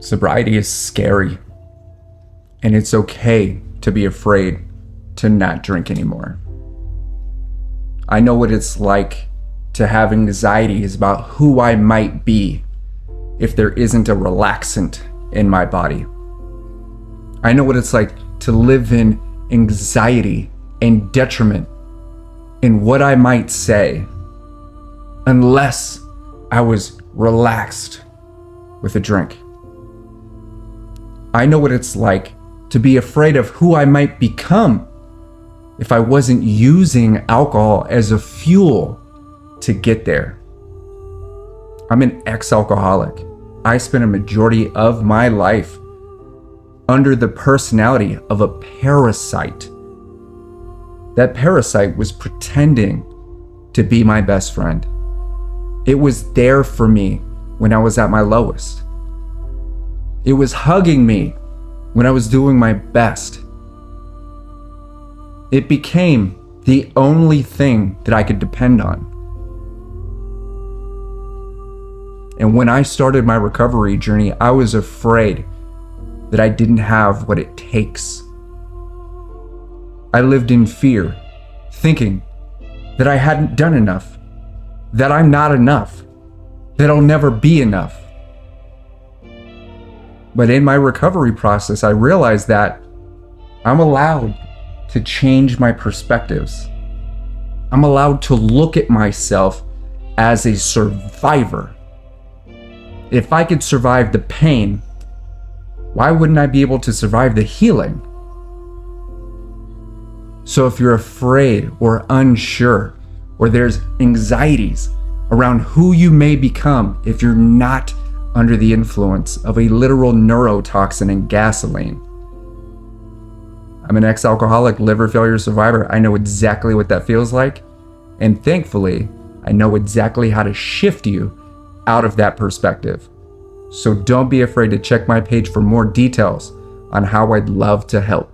Sobriety is scary, and it's okay to be afraid to not drink anymore. I know what it's like to have anxieties about who I might be if there isn't a relaxant in my body. I know what it's like to live in anxiety and detriment in what I might say unless I was relaxed with a drink. I know what it's like to be afraid of who I might become if I wasn't using alcohol as a fuel to get there. I'm an ex-alcoholic. I spent a majority of my life under the personality of a parasite. That parasite was pretending to be my best friend. It was there for me when I was at my lowest. It was hugging me when I was doing my best. It became the only thing that I could depend on. And when I started my recovery journey, I was afraid that I didn't have what it takes. I lived in fear, thinking that I hadn't done enough, that I'm not enough, that I'll never be enough. But in my recovery process, I realized that I'm allowed to change my perspectives. I'm allowed to look at myself as a survivor. If I could survive the pain, why wouldn't I be able to survive the healing? So if you're afraid or unsure, or there's anxieties around who you may become if you're not under the influence of a literal neurotoxin and gasoline. I'm an ex-alcoholic liver failure survivor. I know exactly what that feels like. And thankfully, I know exactly how to shift you out of that perspective. So don't be afraid to check my page for more details on how I'd love to help.